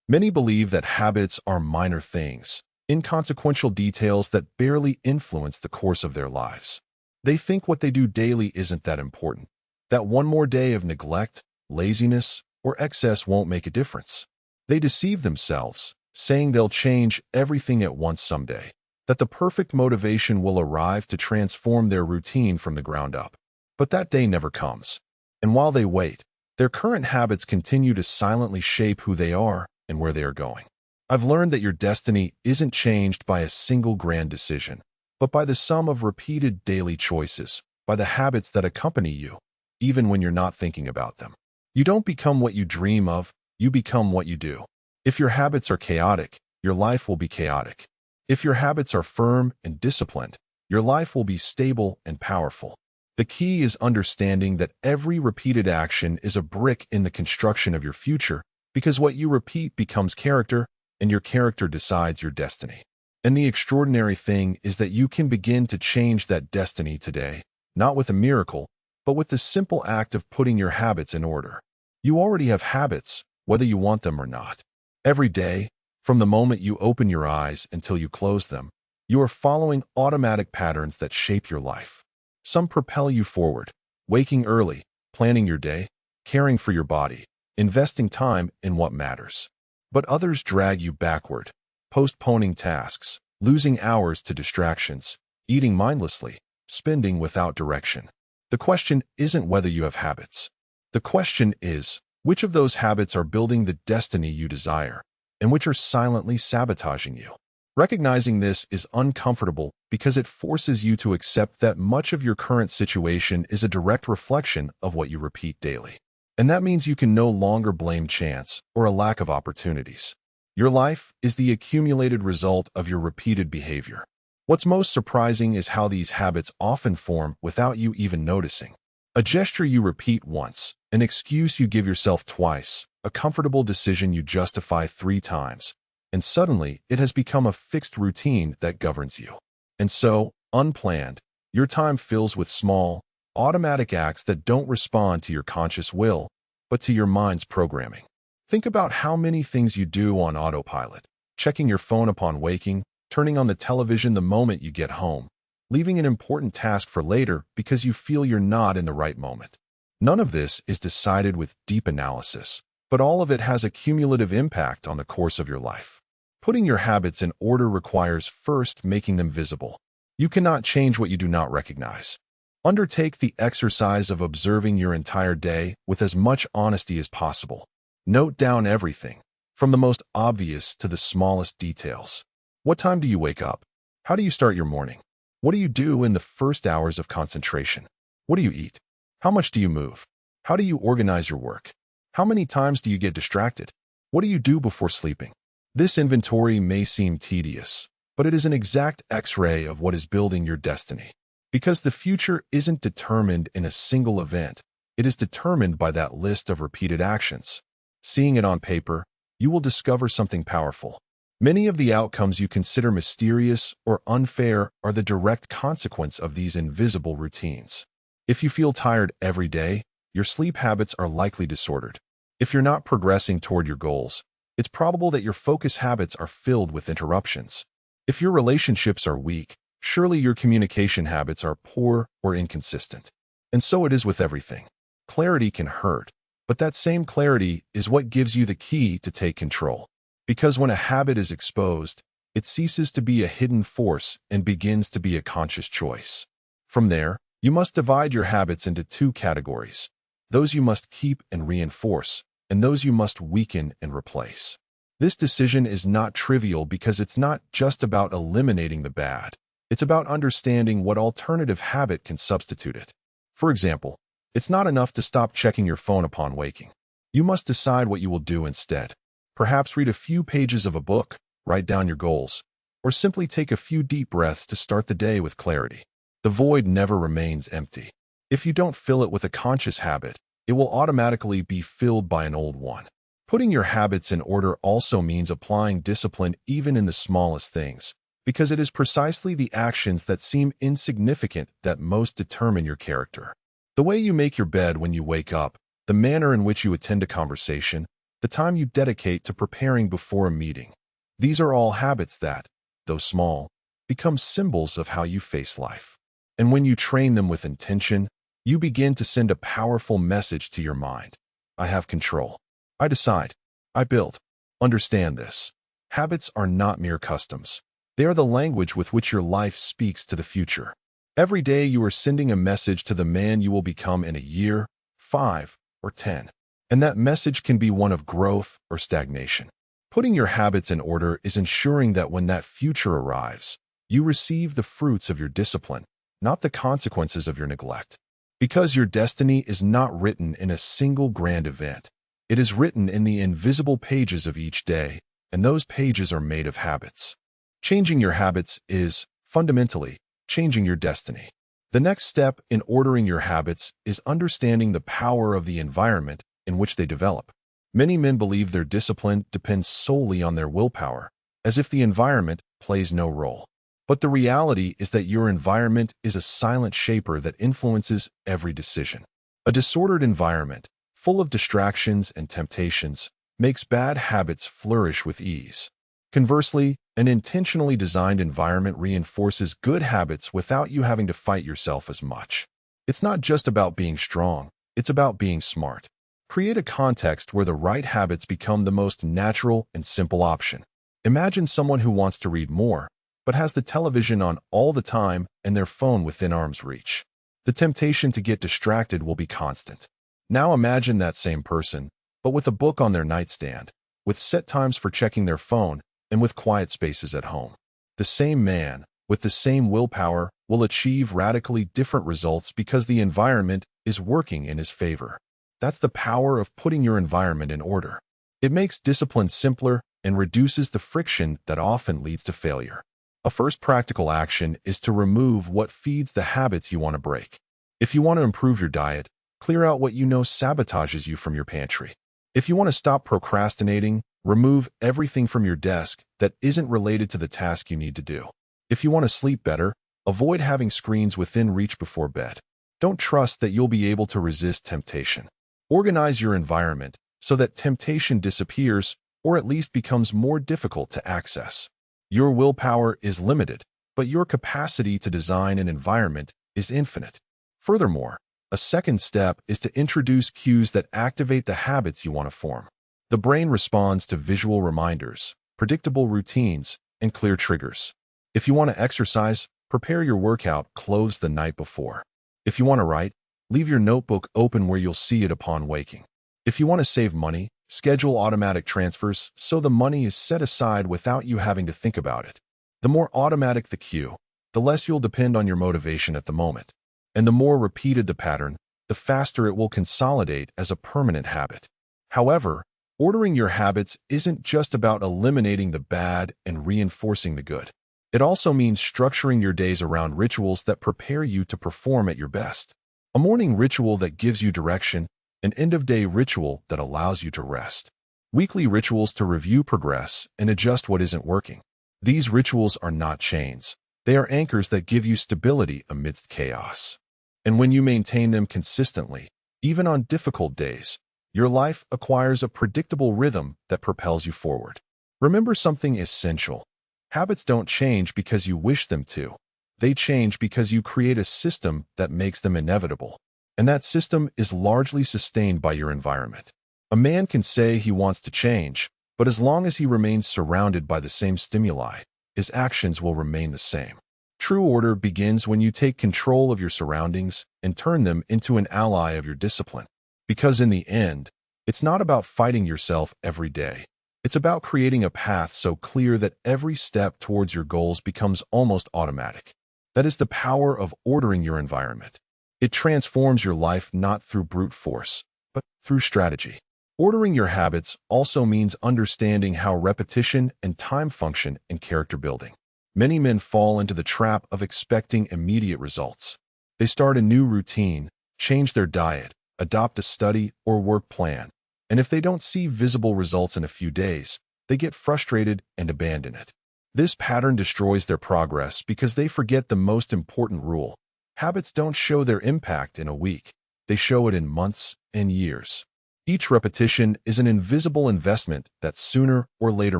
Many believe that habits are minor things, inconsequential details that barely influence the course of their lives. They think what they do daily isn't that important, that one more day of neglect, laziness, or excess won't make a difference. They deceive themselves, saying they'll change everything at once someday, that the perfect motivation will arrive to transform their routine from the ground up. But that day never comes. And while they wait, their current habits continue to silently shape who they are and where they are going. I've learned that your destiny isn't changed by a single grand decision, but by the sum of repeated daily choices, by the habits that accompany you, even when you're not thinking about them. You don't become what you dream of, you become what you do. If your habits are chaotic, your life will be chaotic. If your habits are firm and disciplined, your life will be stable and powerful. The key is understanding that every repeated action is a brick in the construction of your future, because what you repeat becomes character, and your character decides your destiny. And the extraordinary thing is that you can begin to change that destiny today, not with a miracle, but with the simple act of putting your habits in order. You already have habits, whether you want them or not. Every day, from the moment you open your eyes until you close them, you are following automatic patterns that shape your life. Some propel you forward, waking early, planning your day, caring for your body, investing time in what matters. But others drag you backward, postponing tasks, losing hours to distractions, eating mindlessly, spending without direction. The question isn't whether you have habits. The question is, which of those habits are building the destiny you desire, and which are silently sabotaging you? Recognizing this is uncomfortable because it forces you to accept that much of your current situation is a direct reflection of what you repeat daily. And that means you can no longer blame chance or a lack of opportunities. Your life is the accumulated result of your repeated behavior. What's most surprising is how these habits often form without you even noticing. A gesture you repeat once, an excuse you give yourself twice, a comfortable decision you justify 3 times, and suddenly it has become a fixed routine that governs you. And so, unplanned, your time fills with small, automatic acts that don't respond to your conscious will, but to your mind's programming. Think about how many things you do on autopilot, checking your phone upon waking, turning on the television the moment you get home, leaving an important task for later because you feel you're not in the right moment. None of this is decided with deep analysis, but all of it has a cumulative impact on the course of your life. Putting your habits in order requires first making them visible. You cannot change what you do not recognize. Undertake the exercise of observing your entire day with as much honesty as possible. Note down everything, from the most obvious to the smallest details. What time do you wake up? How do you start your morning? What do you do in the first hours of concentration? What do you eat? How much do you move? How do you organize your work? How many times do you get distracted? What do you do before sleeping? This inventory may seem tedious, but it is an exact X-ray of what is building your destiny. Because the future isn't determined in a single event, it is determined by that list of repeated actions. Seeing it on paper, you will discover something powerful. Many of the outcomes you consider mysterious or unfair are the direct consequence of these invisible routines. If you feel tired every day, your sleep habits are likely disordered. If you're not progressing toward your goals, it's probable that your focus habits are filled with interruptions. If your relationships are weak, surely your communication habits are poor or inconsistent. And so it is with everything. Clarity can hurt, but that same clarity is what gives you the key to take control. Because when a habit is exposed, it ceases to be a hidden force and begins to be a conscious choice. From there, you must divide your habits into 2 categories: those you must keep and reinforce, and those you must weaken and replace. This decision is not trivial because it's not just about eliminating the bad. It's about understanding what alternative habit can substitute it. For example, it's not enough to stop checking your phone upon waking. You must decide what you will do instead. Perhaps read a few pages of a book, write down your goals, or simply take a few deep breaths to start the day with clarity. The void never remains empty. If you don't fill it with a conscious habit, it will automatically be filled by an old one. Putting your habits in order also means applying discipline even in the smallest things, because it is precisely the actions that seem insignificant that most determine your character. The way you make your bed when you wake up, the manner in which you attend a conversation, the time you dedicate to preparing before a meeting. These are all habits that, though small, become symbols of how you face life. And when you train them with intention, you begin to send a powerful message to your mind. I have control. I decide. I build. Understand this. Habits are not mere customs. They are the language with which your life speaks to the future. Every day you are sending a message to the man you will become in a year, 5, or 10. And that message can be one of growth or stagnation. Putting your habits in order is ensuring that when that future arrives, you receive the fruits of your discipline, not the consequences of your neglect. Because your destiny is not written in a single grand event. It is written in the invisible pages of each day, and those pages are made of habits. Changing your habits is, fundamentally, changing your destiny. The next step in ordering your habits is understanding the power of the environment in which they develop. Many men believe their discipline depends solely on their willpower, as if the environment plays no role. But the reality is that your environment is a silent shaper that influences every decision. A disordered environment, full of distractions and temptations, makes bad habits flourish with ease. Conversely, an intentionally designed environment reinforces good habits without you having to fight yourself as much. It's not just about being strong, it's about being smart. Create a context where the right habits become the most natural and simple option. Imagine someone who wants to read more, but has the television on all the time and their phone within arm's reach. The temptation to get distracted will be constant. Now imagine that same person, but with a book on their nightstand, with set times for checking their phone, and with quiet spaces at home. The same man, with the same willpower, will achieve radically different results because the environment is working in his favor. That's the power of putting your environment in order. It makes discipline simpler and reduces the friction that often leads to failure. A first practical action is to remove what feeds the habits you want to break. If you want to improve your diet, clear out what you know sabotages you from your pantry. If you want to stop procrastinating, remove everything from your desk that isn't related to the task you need to do. If you want to sleep better, avoid having screens within reach before bed. Don't trust that you'll be able to resist temptation. Organize your environment so that temptation disappears or at least becomes more difficult to access. Your willpower is limited, but your capacity to design an environment is infinite. Furthermore, a second step is to introduce cues that activate the habits you want to form. The brain responds to visual reminders, predictable routines, and clear triggers. If you want to exercise, prepare your workout clothes the night before. If you want to write, leave your notebook open where you'll see it upon waking. If you want to save money, schedule automatic transfers so the money is set aside without you having to think about it. The more automatic the cue, the less you'll depend on your motivation at the moment. And the more repeated the pattern, the faster it will consolidate as a permanent habit. However, ordering your habits isn't just about eliminating the bad and reinforcing the good. It also means structuring your days around rituals that prepare you to perform at your best. A morning ritual that gives you direction, an end-of-day ritual that allows you to rest. Weekly rituals to review progress and adjust what isn't working. These rituals are not chains. They are anchors that give you stability amidst chaos. And when you maintain them consistently, even on difficult days, your life acquires a predictable rhythm that propels you forward. Remember something essential. Habits don't change because you wish them to. They change because you create a system that makes them inevitable. And that system is largely sustained by your environment. A man can say he wants to change, but as long as he remains surrounded by the same stimuli, his actions will remain the same. True order begins when you take control of your surroundings and turn them into an ally of your discipline. Because in the end, it's not about fighting yourself every day. It's about creating a path so clear that every step towards your goals becomes almost automatic. That is the power of ordering your environment. It transforms your life not through brute force, but through strategy. Ordering your habits also means understanding how repetition and time function in character building. Many men fall into the trap of expecting immediate results. They start a new routine, change their diet, adopt a study or work plan, and if they don't see visible results in a few days, they get frustrated and abandon it. This pattern destroys their progress because they forget the most important rule. Habits don't show their impact in a week. They show it in months and years. Each repetition is an invisible investment that sooner or later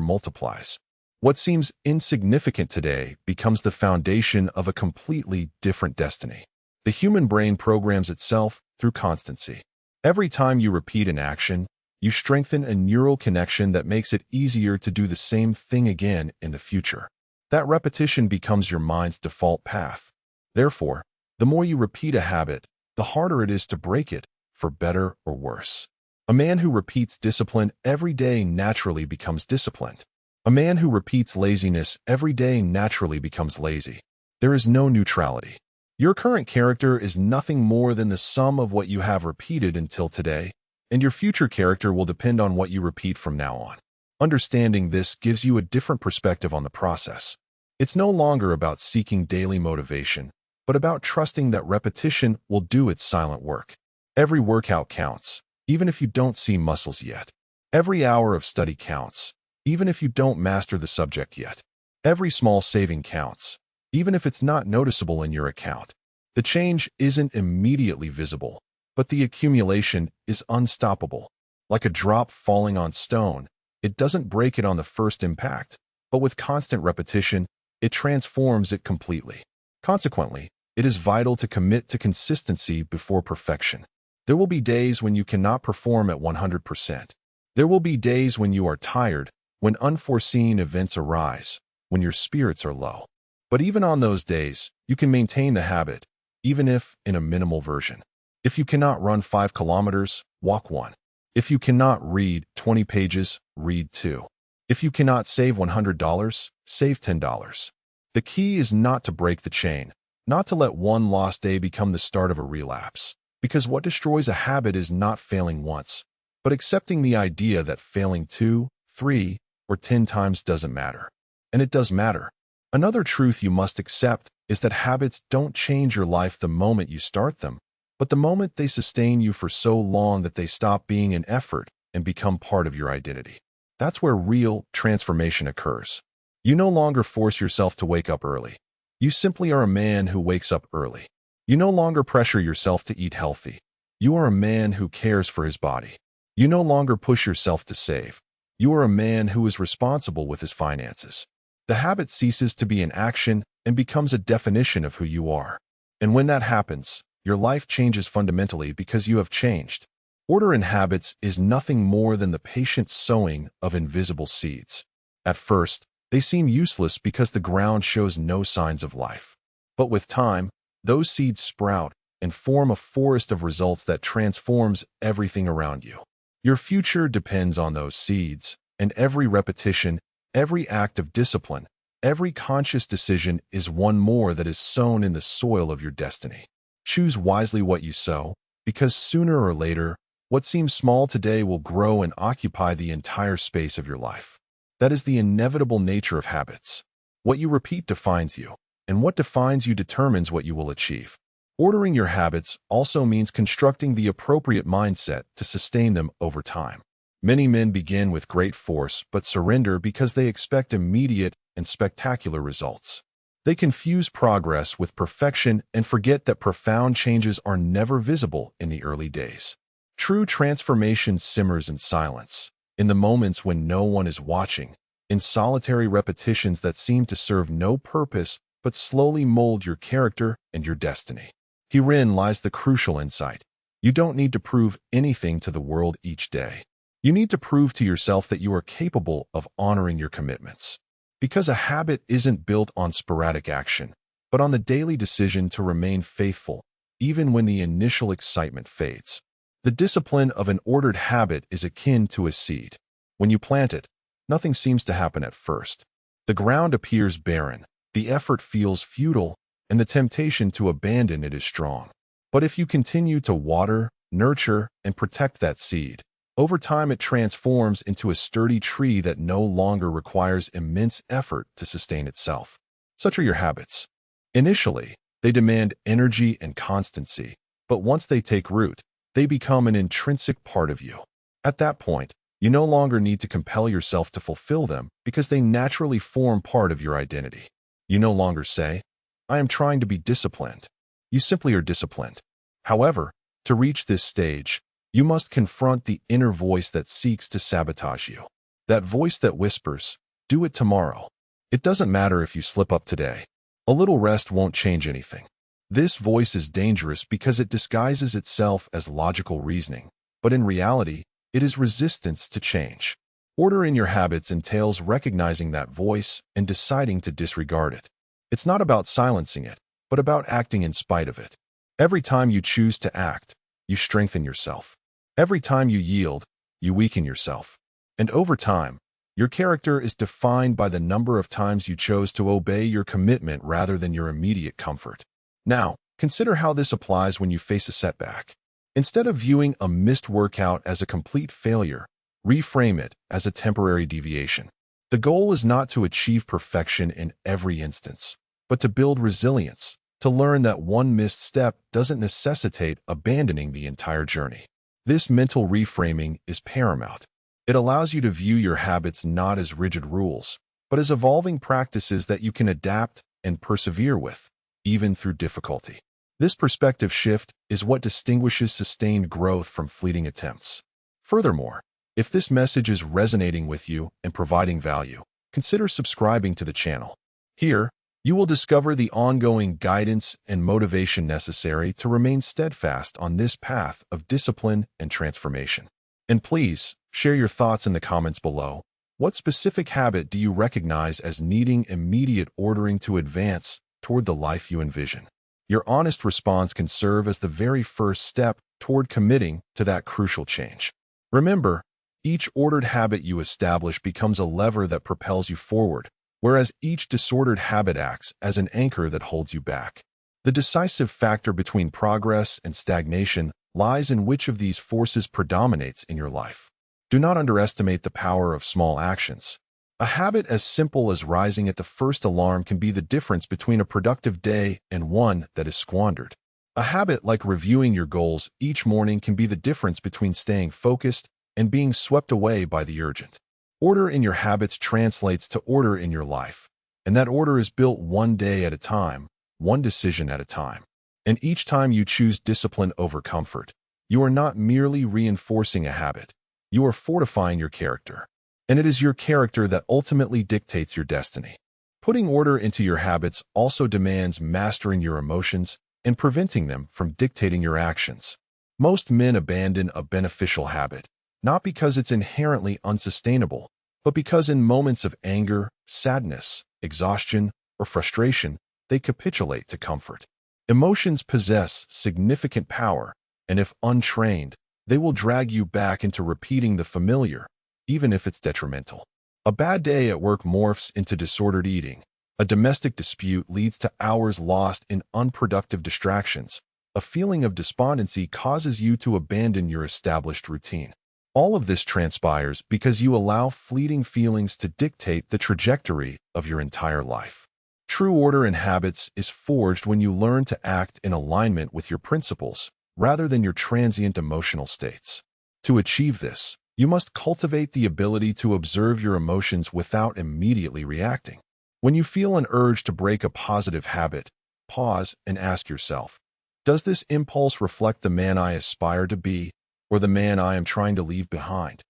multiplies. What seems insignificant today becomes the foundation of a completely different destiny. The human brain programs itself through constancy. Every time you repeat an action, you strengthen a neural connection that makes it easier to do the same thing again in the future. That repetition becomes your mind's default path. Therefore, the more you repeat a habit, the harder it is to break it, for better or worse. A man who repeats discipline every day naturally becomes disciplined. A man who repeats laziness every day naturally becomes lazy. There is no neutrality. Your current character is nothing more than the sum of what you have repeated until today, and your future character will depend on what you repeat from now on. Understanding this gives you a different perspective on the process. It's no longer about seeking daily motivation, but about trusting that repetition will do its silent work. Every workout counts, even if you don't see muscles yet. Every hour of study counts, even if you don't master the subject yet. Every small saving counts, even if it's not noticeable in your account. The change isn't immediately visible, but the accumulation is unstoppable. Like a drop falling on stone, it doesn't break it on the first impact, but with constant repetition, it transforms it completely. Consequently, it is vital to commit to consistency before perfection. There will be days when you cannot perform at 100%. There will be days when you are tired, when unforeseen events arise, when your spirits are low. But even on those days, you can maintain the habit, even if in a minimal version. If you cannot run 5 kilometers, walk 1. If you cannot read 20 pages, read 2. If you cannot save $100, save $10. The key is not to break the chain, not to let one lost day become the start of a relapse. Because what destroys a habit is not failing once, but accepting the idea that failing 2, 3, or 10 times doesn't matter. And it does matter. Another truth you must accept is that habits don't change your life the moment you start them, but the moment they sustain you for so long that they stop being an effort and become part of your identity. That's where real transformation occurs. You no longer force yourself to wake up early. You simply are a man who wakes up early. You no longer pressure yourself to eat healthy. You are a man who cares for his body. You no longer push yourself to save. You are a man who is responsible with his finances. The habit ceases to be an action and becomes a definition of who you are. And when that happens, your life changes fundamentally because you have changed. Order in habits is nothing more than the patient sowing of invisible seeds. At first, they seem useless because the ground shows no signs of life. But with time, those seeds sprout and form a forest of results that transforms everything around you. Your future depends on those seeds, and every repetition, every act of discipline, every conscious decision is one more that is sown in the soil of your destiny. Choose wisely what you sow, because sooner or later, what seems small today will grow and occupy the entire space of your life. That is the inevitable nature of habits. What you repeat defines you, and what defines you determines what you will achieve. Ordering your habits also means constructing the appropriate mindset to sustain them over time. Many men begin with great force but surrender because they expect immediate and spectacular results. They confuse progress with perfection and forget that profound changes are never visible in the early days. True transformation simmers in silence, in the moments when no one is watching, in solitary repetitions that seem to serve no purpose but slowly mold your character and your destiny. Herein lies the crucial insight. You don't need to prove anything to the world each day. You need to prove to yourself that you are capable of honoring your commitments. Because a habit isn't built on sporadic action, but on the daily decision to remain faithful, even when the initial excitement fades. The discipline of an ordered habit is akin to a seed. When you plant it, nothing seems to happen at first. The ground appears barren, the effort feels futile, and the temptation to abandon it is strong. But if you continue to water, nurture, and protect that seed, over time it transforms into a sturdy tree that no longer requires immense effort to sustain itself. Such are your habits. Initially, they demand energy and constancy, but once they take root, they become an intrinsic part of you. At that point, you no longer need to compel yourself to fulfill them because they naturally form part of your identity. You no longer say, "I am trying to be disciplined." You simply are disciplined. However, to reach this stage, You must confront the inner voice that seeks to sabotage you. That voice that whispers, "Do it tomorrow. It doesn't matter if you slip up today. A little rest won't change anything." This voice is dangerous because it disguises itself as logical reasoning, but in reality, it is resistance to change. Order in your habits entails recognizing that voice and deciding to disregard it. It's not about silencing it, but about acting in spite of it. Every time you choose to act, you strengthen yourself. Every time you yield, you weaken yourself. And over time, your character is defined by the number of times you chose to obey your commitment rather than your immediate comfort. Now, consider how this applies when you face a setback. Instead of viewing a missed workout as a complete failure, reframe it as a temporary deviation. The goal is not to achieve perfection in every instance, but to build resilience, to learn that one missed step doesn't necessitate abandoning the entire journey. This mental reframing is paramount. It allows you to view your habits not as rigid rules, but as evolving practices that you can adapt and persevere with, even through difficulty. This perspective shift is what distinguishes sustained growth from fleeting attempts. Furthermore, if this message is resonating with you and providing value, consider subscribing to the channel. Here, you will discover the ongoing guidance and motivation necessary to remain steadfast on this path of discipline and transformation. And please, share your thoughts in the comments below. What specific habit do you recognize as needing immediate ordering to advance toward the life you envision? Your honest response can serve as the very first step toward committing to that crucial change. Remember, each ordered habit you establish becomes a lever that propels you forward, whereas each disordered habit acts as an anchor that holds you back. The decisive factor between progress and stagnation lies in which of these forces predominates in your life. Do not underestimate the power of small actions. A habit as simple as rising at the first alarm can be the difference between a productive day and one that is squandered. A habit like reviewing your goals each morning can be the difference between staying focused and being swept away by the urgent. Order in your habits translates to order in your life, and that order is built one day at a time, one decision at a time. And each time you choose discipline over comfort, you are not merely reinforcing a habit, you are fortifying your character. And it is your character that ultimately dictates your destiny. Putting order into your habits also demands mastering your emotions and preventing them from dictating your actions. Most men abandon a beneficial habit, not because it's inherently unsustainable, but because in moments of anger, sadness, exhaustion, or frustration, they capitulate to comfort. Emotions possess significant power, and if untrained, they will drag you back into repeating the familiar, even if it's detrimental. A bad day at work morphs into disordered eating. A domestic dispute leads to hours lost in unproductive distractions. A feeling of despondency causes you to abandon your established routine. All of this transpires because you allow fleeting feelings to dictate the trajectory of your entire life. True order in habits is forged when you learn to act in alignment with your principles, rather than your transient emotional states. To achieve this, you must cultivate the ability to observe your emotions without immediately reacting. When you feel an urge to break a positive habit, pause and ask yourself, does this impulse reflect the man I aspire to be, or the man I am trying to leave behind?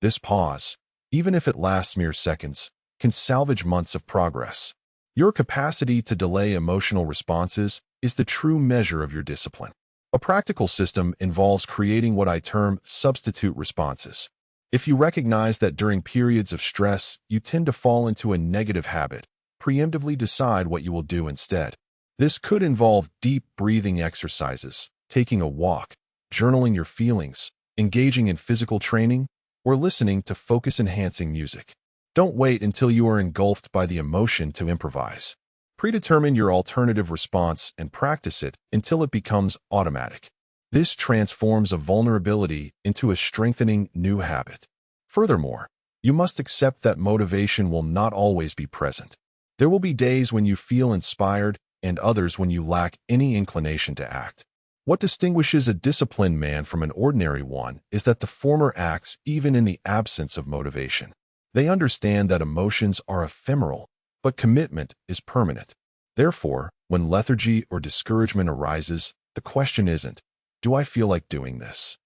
This pause, even if it lasts mere seconds, can salvage months of progress. Your capacity to delay emotional responses is the true measure of your discipline. A practical system involves creating what I term substitute responses. If you recognize that during periods of stress, you tend to fall into a negative habit, preemptively decide what you will do instead. This could involve deep breathing exercises, taking a walk, journaling your feelings, engaging in physical training, or listening to focus-enhancing music. Don't wait until you are engulfed by the emotion to improvise. Predetermine your alternative response and practice it until it becomes automatic. This transforms a vulnerability into a strengthening new habit. Furthermore, you must accept that motivation will not always be present. There will be days when you feel inspired and others when you lack any inclination to act. What distinguishes a disciplined man from an ordinary one is that the former acts even in the absence of motivation. They understand that emotions are ephemeral, but commitment is permanent. Therefore, when lethargy or discouragement arises, the question isn't, do I feel like doing this?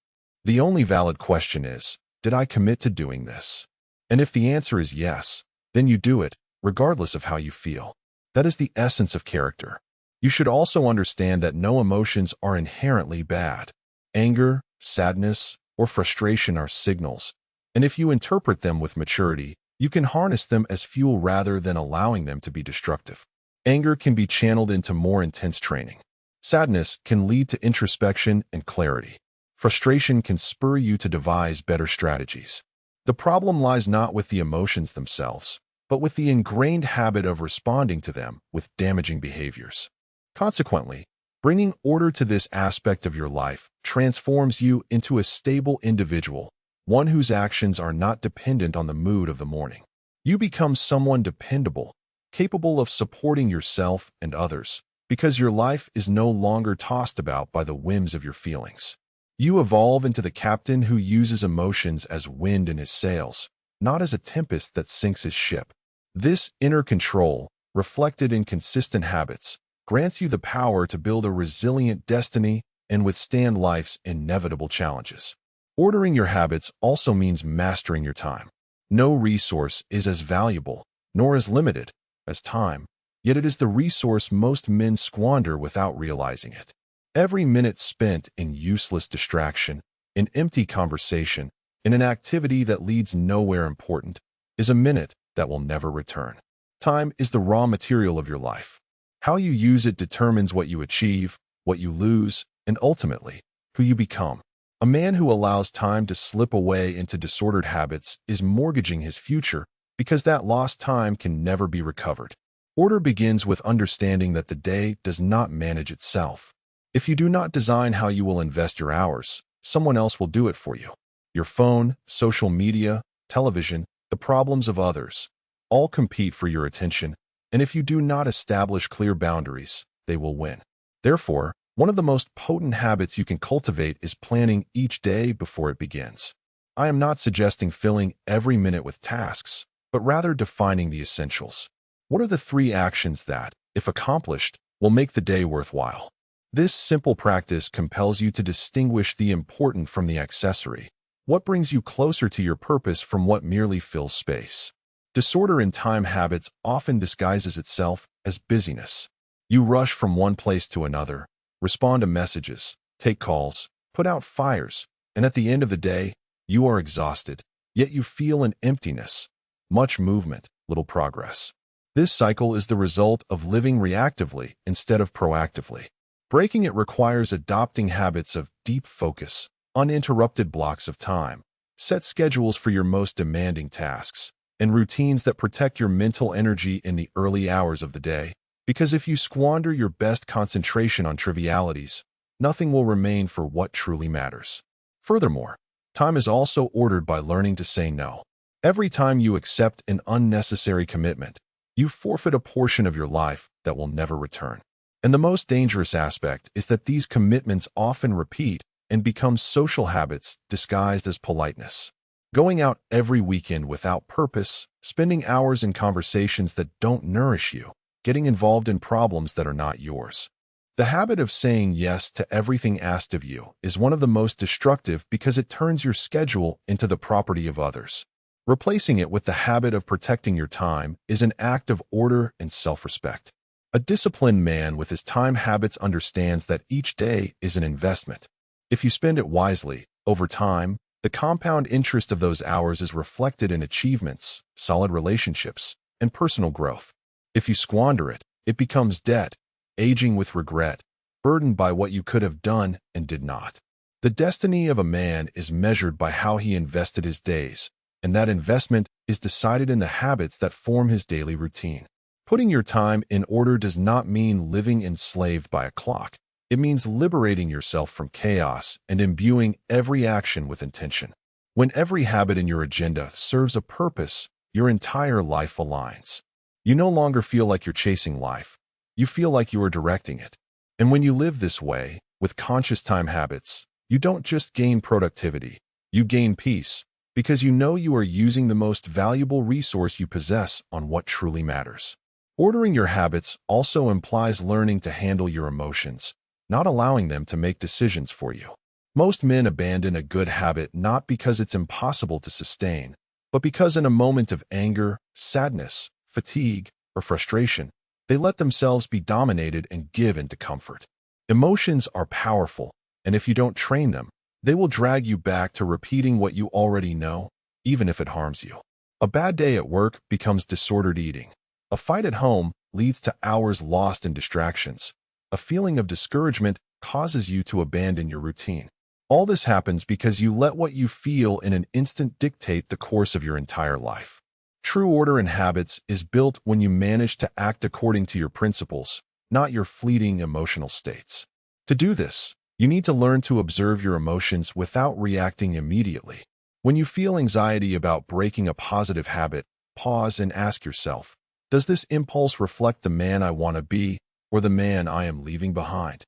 The only valid question is, did I commit to doing this? And if the answer is yes, then you do it, regardless of how you feel. That is the essence of character. You should also understand that no emotions are inherently bad. Anger, sadness, or frustration are signals, and if you interpret them with maturity, you can harness them as fuel rather than allowing them to be destructive. Anger can be channeled into more intense training. Sadness can lead to introspection and clarity. Frustration can spur you to devise better strategies. The problem lies not with the emotions themselves, but with the ingrained habit of responding to them with damaging behaviors. Consequently, bringing order to this aspect of your life transforms you into a stable individual, one whose actions are not dependent on the mood of the morning. You become someone dependable, capable of supporting yourself and others, because your life is no longer tossed about by the whims of your feelings. You evolve into the captain who uses emotions as wind in his sails, not as a tempest that sinks his ship. This inner control, reflected in consistent habits, grants you the power to build a resilient destiny and withstand life's inevitable challenges. Ordering your habits also means mastering your time. No resource is as valuable, nor as limited, as time, yet it is the resource most men squander without realizing it. Every minute spent in useless distraction, in empty conversation, in an activity that leads nowhere important, is a minute that will never return. Time is the raw material of your life. How you use it determines what you achieve, what you lose, and ultimately, who you become. A man who allows time to slip away into disordered habits is mortgaging his future because that lost time can never be recovered. Order begins with understanding that the day does not manage itself. If you do not design how you will invest your hours, someone else will do it for you. Your phone, social media, television, the problems of others, all compete for your attention, and if you do not establish clear boundaries, they will win. Therefore, one of the most potent habits you can cultivate is planning each day before it begins. I am not suggesting filling every minute with tasks, but rather defining the essentials. What are the 3 actions that, if accomplished, will make the day worthwhile? This simple practice compels you to distinguish the important from the accessory. What brings you closer to your purpose from what merely fills space? Disorder in time habits often disguises itself as busyness. You rush from one place to another, respond to messages, take calls, put out fires, and at the end of the day, you are exhausted, yet you feel an emptiness. Much movement, little progress. This cycle is the result of living reactively instead of proactively. Breaking it requires adopting habits of deep focus, uninterrupted blocks of time, set schedules for your most demanding tasks, and routines that protect your mental energy in the early hours of the day. Because if you squander your best concentration on trivialities, nothing will remain for what truly matters. Furthermore, time is also ordered by learning to say no. Every time you accept an unnecessary commitment, you forfeit a portion of your life that will never return. And the most dangerous aspect is that these commitments often repeat and become social habits disguised as politeness. Going out every weekend without purpose, spending hours in conversations that don't nourish you, getting involved in problems that are not yours. The habit of saying yes to everything asked of you is one of the most destructive because it turns your schedule into the property of others. Replacing it with the habit of protecting your time is an act of order and self-respect. A disciplined man with his time habits understands that each day is an investment. If you spend it wisely, over time, the compound interest of those hours is reflected in achievements, solid relationships, and personal growth. If you squander it, it becomes debt, aging with regret, burdened by what you could have done and did not. The destiny of a man is measured by how he invested his days, and that investment is decided in the habits that form his daily routine. Putting your time in order does not mean living enslaved by a clock. It means liberating yourself from chaos and imbuing every action with intention. When every habit in your agenda serves a purpose, your entire life aligns. You no longer feel like you're chasing life. You feel like you are directing it. And when you live this way, with conscious time habits, you don't just gain productivity, you gain peace, because you know you are using the most valuable resource you possess on what truly matters. Ordering your habits also implies learning to handle your emotions, not allowing them to make decisions for you. Most men abandon a good habit not because it's impossible to sustain, but because in a moment of anger, sadness, fatigue, or frustration, they let themselves be dominated and give into comfort. Emotions are powerful, and if you don't train them, they will drag you back to repeating what you already know, even if it harms you. A bad day at work becomes disordered eating. A fight at home leads to hours lost in distractions. A feeling of discouragement causes you to abandon your routine. All this happens because you let what you feel in an instant dictate the course of your entire life. True order in habits is built when you manage to act according to your principles, not your fleeting emotional states. To do this, you need to learn to observe your emotions without reacting immediately. When you feel anxiety about breaking a positive habit, pause and ask yourself, does this impulse reflect the man I want to be or the man I am leaving behind?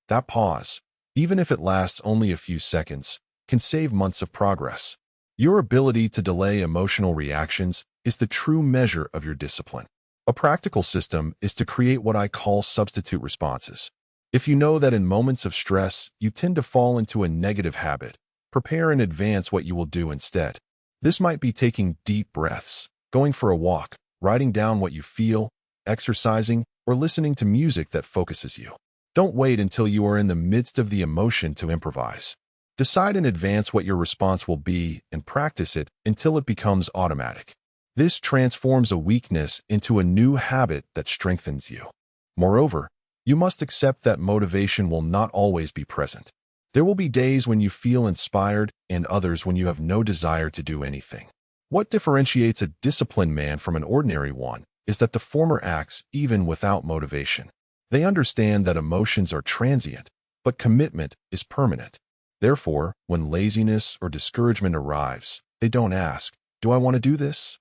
That pause, even if it lasts only a few seconds, can save months of progress. Your ability to delay emotional reactions is the true measure of your discipline. A practical system is to create what I call substitute responses. If you know that in moments of stress, you tend to fall into a negative habit, prepare in advance what you will do instead. This might be taking deep breaths, going for a walk, writing down what you feel, exercising, or listening to music that focuses you. Don't wait until you are in the midst of the emotion to improvise. Decide in advance what your response will be and practice it until it becomes automatic. This transforms a weakness into a new habit that strengthens you. Moreover, you must accept that motivation will not always be present. There will be days when you feel inspired and others when you have no desire to do anything. What differentiates a disciplined man from an ordinary one is that the former acts even without motivation. They understand that emotions are transient, but commitment is permanent. Therefore, when laziness or discouragement arrives, they don't ask, "Do I want to do this?"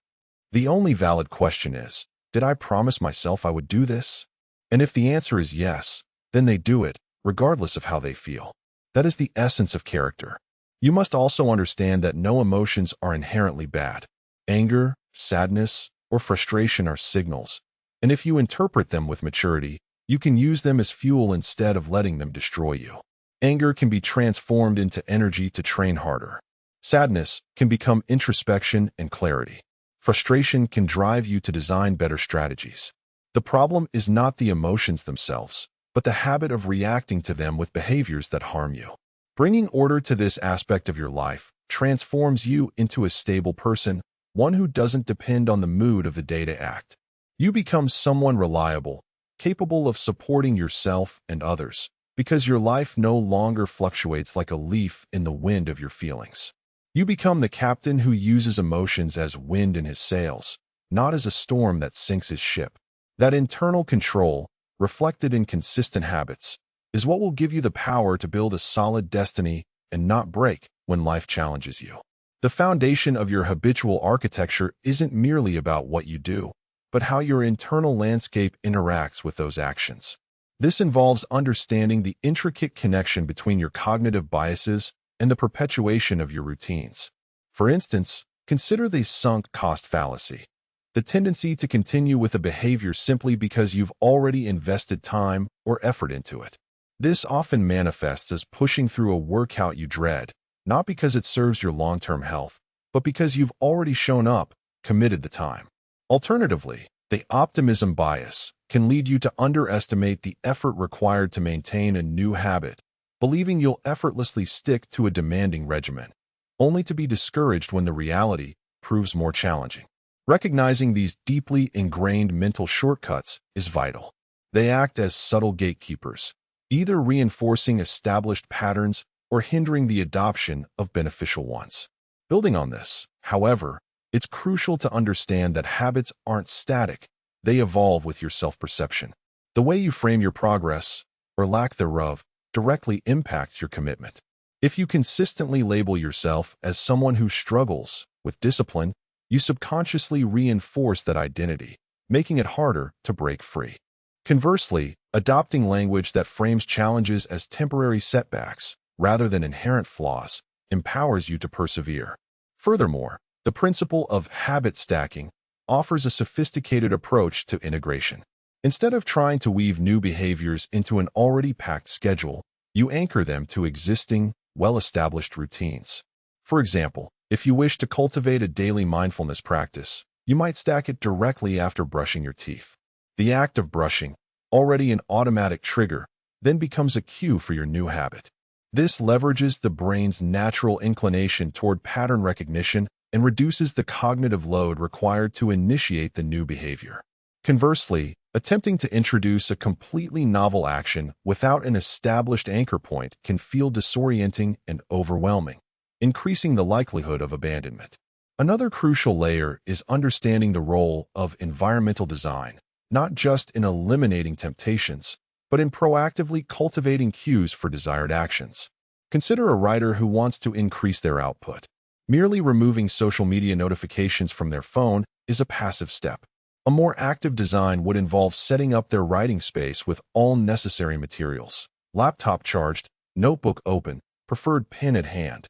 The only valid question is, "Did I promise myself I would do this?" And if the answer is yes, then they do it, regardless of how they feel. That is the essence of character. You must also understand that no emotions are inherently bad. Anger, sadness, or frustration are signals, and if you interpret them with maturity, you can use them as fuel instead of letting them destroy you. Anger can be transformed into energy to train harder. Sadness can become introspection and clarity. Frustration can drive you to design better strategies. The problem is not the emotions themselves, but the habit of reacting to them with behaviors that harm you. Bringing order to this aspect of your life transforms you into a stable person, one who doesn't depend on the mood of the day to act. You become someone reliable, capable of supporting yourself and others, because your life no longer fluctuates like a leaf in the wind of your feelings. You become the captain who uses emotions as wind in his sails, not as a storm that sinks his ship. That internal control, reflected in consistent habits, is what will give you the power to build a solid destiny and not break when life challenges you. The foundation of your habitual architecture isn't merely about what you do, but how your internal landscape interacts with those actions. This involves understanding the intricate connection between your cognitive biases and the perpetuation of your routines. For instance, consider the sunk cost fallacy, the tendency to continue with a behavior simply because you've already invested time or effort into it. This often manifests as pushing through a workout you dread, not because it serves your long-term health, but because you've already shown up, committed the time. Alternatively, the optimism bias can lead you to underestimate the effort required to maintain a new habit, believing you'll effortlessly stick to a demanding regimen, only to be discouraged when the reality proves more challenging. Recognizing these deeply ingrained mental shortcuts is vital. They act as subtle gatekeepers, either reinforcing established patterns or hindering the adoption of beneficial ones. Building on this, however, it's crucial to understand that habits aren't static. They evolve with your self-perception. The way you frame your progress, or lack thereof, directly impacts your commitment. If you consistently label yourself as someone who struggles with discipline, you subconsciously reinforce that identity, making it harder to break free. Conversely, adopting language that frames challenges as temporary setbacks rather than inherent flaws empowers you to persevere. Furthermore, the principle of habit stacking offers a sophisticated approach to integration. Instead of trying to weave new behaviors into an already packed schedule, you anchor them to existing, well-established routines. For example, if you wish to cultivate a daily mindfulness practice, you might stack it directly after brushing your teeth. The act of brushing, already an automatic trigger, then becomes a cue for your new habit. This leverages the brain's natural inclination toward pattern recognition and reduces the cognitive load required to initiate the new behavior. Conversely, attempting to introduce a completely novel action without an established anchor point can feel disorienting and overwhelming, increasing the likelihood of abandonment. Another crucial layer is understanding the role of environmental design, not just in eliminating temptations, but in proactively cultivating cues for desired actions. Consider a writer who wants to increase their output. Merely removing social media notifications from their phone is a passive step. A more active design would involve setting up their writing space with all necessary materials: laptop charged, notebook open, preferred pen at hand,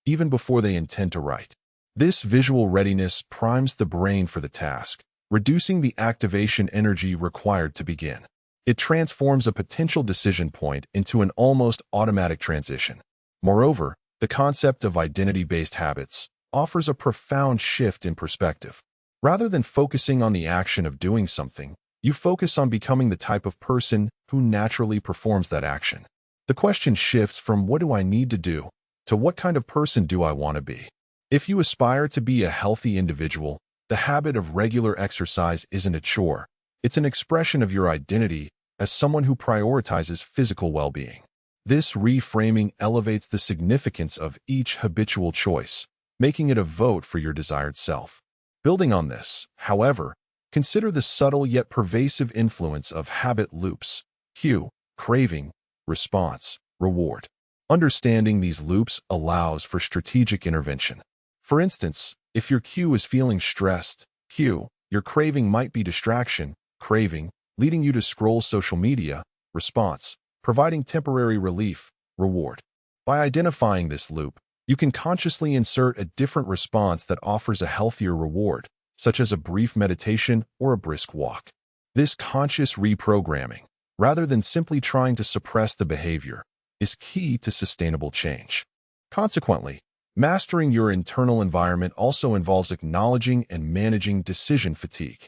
even before they intend to write. This visual readiness primes the brain for the task, reducing the activation energy required to begin. It transforms a potential decision point into an almost automatic transition. Moreover, the concept of identity-based habits offers a profound shift in perspective. Rather than focusing on the action of doing something, you focus on becoming the type of person who naturally performs that action. The question shifts from "what do I need to do" to "what kind of person do I want to be?" If you aspire to be a healthy individual, the habit of regular exercise isn't a chore. It's an expression of your identity as someone who prioritizes physical well-being. This reframing elevates the significance of each habitual choice, making it a vote for your desired self. Building on this, however, consider the subtle yet pervasive influence of habit loops: cue, craving, response, reward. Understanding these loops allows for strategic intervention. For instance, if your cue is feeling stressed, cue, your craving might be distraction, craving, leading you to scroll social media, response, providing temporary relief, reward. By identifying this loop, you can consciously insert a different response that offers a healthier reward, such as a brief meditation or a brisk walk. This conscious reprogramming, rather than simply trying to suppress the behavior, is key to sustainable change. Consequently, mastering your internal environment also involves acknowledging and managing decision fatigue.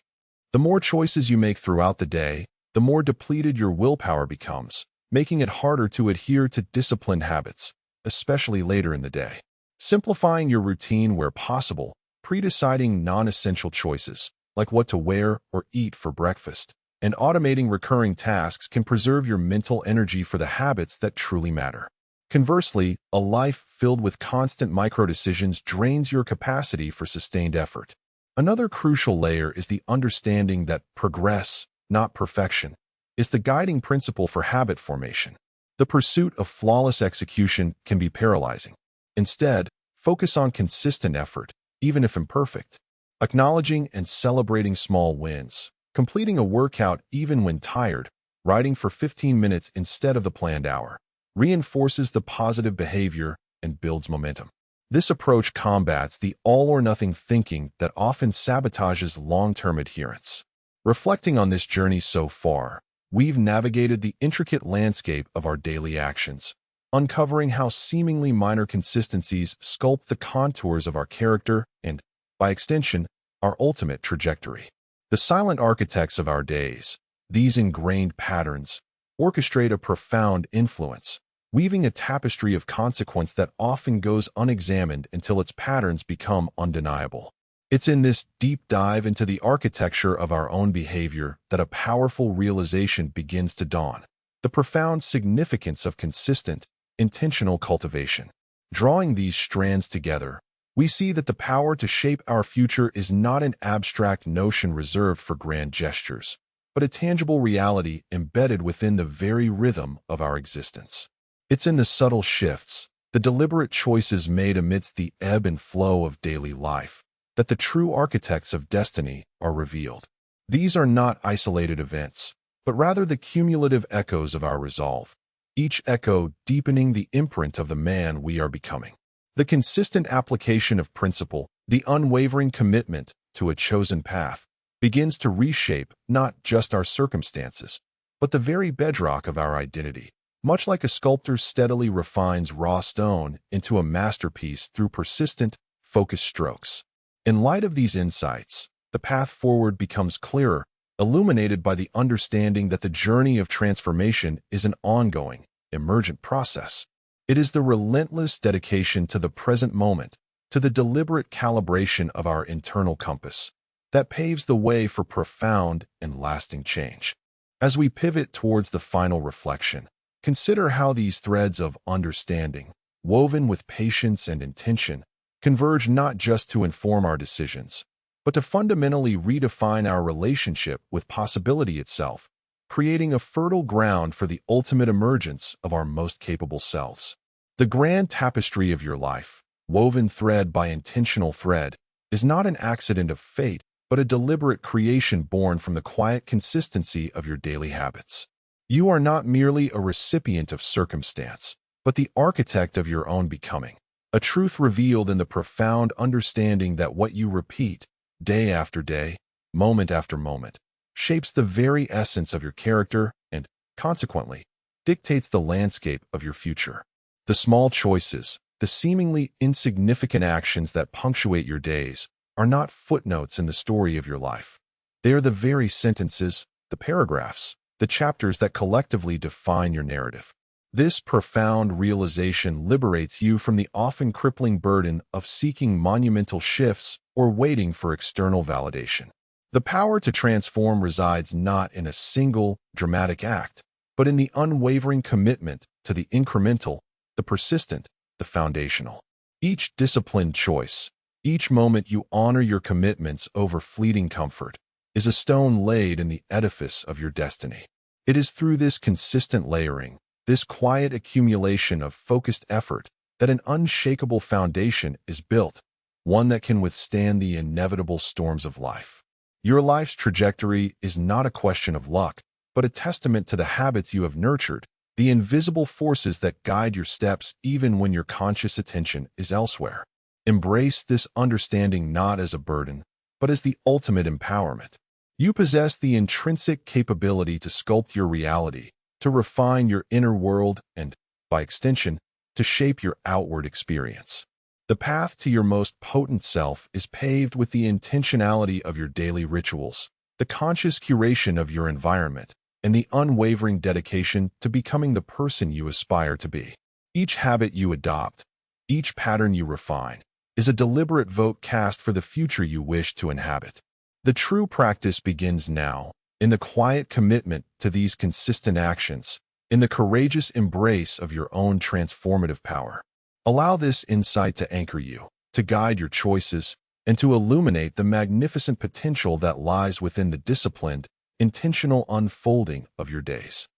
The more choices you make throughout the day, the more depleted your willpower becomes, making it harder to adhere to disciplined habits, especially later in the day. Simplifying your routine where possible, pre-deciding non-essential choices, like what to wear or eat for breakfast, and automating recurring tasks can preserve your mental energy for the habits that truly matter. Conversely, a life filled with constant micro-decisions drains your capacity for sustained effort. Another crucial layer is the understanding that progress, not perfection, is the guiding principle for habit formation. The pursuit of flawless execution can be paralyzing. Instead, focus on consistent effort, even if imperfect. Acknowledging and celebrating small wins, completing a workout even when tired, writing for 15 minutes instead of the planned hour, reinforces the positive behavior and builds momentum. This approach combats the all-or-nothing thinking that often sabotages long-term adherence. Reflecting on this journey so far, we've navigated the intricate landscape of our daily actions, uncovering how seemingly minor consistencies sculpt the contours of our character and, by extension, our ultimate trajectory. The silent architects of our days, these ingrained patterns, orchestrate a profound influence, weaving a tapestry of consequence that often goes unexamined until its patterns become undeniable. It's in this deep dive into the architecture of our own behavior that a powerful realization begins to dawn: the profound significance of consistent, intentional cultivation. Drawing these strands together, we see that the power to shape our future is not an abstract notion reserved for grand gestures, but a tangible reality embedded within the very rhythm of our existence. It's in the subtle shifts, the deliberate choices made amidst the ebb and flow of daily life, that the true architects of destiny are revealed. These are not isolated events, but rather the cumulative echoes of our resolve, each echo deepening the imprint of the man we are becoming. The consistent application of principle, the unwavering commitment to a chosen path, begins to reshape not just our circumstances, but the very bedrock of our identity. much like a sculptor steadily refines raw stone into a masterpiece through persistent, focused strokes. In light of these insights, the path forward becomes clearer, illuminated by the understanding that the journey of transformation is an ongoing, emergent process. It is the relentless dedication to the present moment, to the deliberate calibration of our internal compass, that paves the way for profound and lasting change. As we pivot towards the final reflection, consider how these threads of understanding, woven with patience and intention, converge not just to inform our decisions, but to fundamentally redefine our relationship with possibility itself, creating a fertile ground for the ultimate emergence of our most capable selves. The grand tapestry of your life, woven thread by intentional thread, is not an accident of fate, but a deliberate creation born from the quiet consistency of your daily habits. You are not merely a recipient of circumstance, but the architect of your own becoming, a truth revealed in the profound understanding that what you repeat, day after day, moment after moment, shapes the very essence of your character and, consequently, dictates the landscape of your future. The small choices, the seemingly insignificant actions that punctuate your days, are not footnotes in the story of your life. They are the very sentences, the paragraphs, the chapters that collectively define your narrative. This profound realization liberates you from the often crippling burden of seeking monumental shifts or waiting for external validation. The power to transform resides not in a single, dramatic act, but in the unwavering commitment to the incremental, the persistent, the foundational. Each disciplined choice, each moment you honor your commitments over fleeting comfort, is a stone laid in the edifice of your destiny. It is through this consistent layering, this quiet accumulation of focused effort, that an unshakable foundation is built, one that can withstand the inevitable storms of life. Your life's trajectory is not a question of luck, but a testament to the habits you have nurtured, the invisible forces that guide your steps even when your conscious attention is elsewhere. Embrace this understanding not as a burden, but as the ultimate empowerment. You possess the intrinsic capability to sculpt your reality, to refine your inner world, and, by extension, to shape your outward experience. The path to your most potent self is paved with the intentionality of your daily rituals, the conscious curation of your environment, and the unwavering dedication to becoming the person you aspire to be. Each habit you adopt, each pattern you refine, is a deliberate vote cast for the future you wish to inhabit. The true practice begins now, in the quiet commitment to these consistent actions, in the courageous embrace of your own transformative power. Allow this insight to anchor you, to guide your choices, and to illuminate the magnificent potential that lies within the disciplined, intentional unfolding of your days.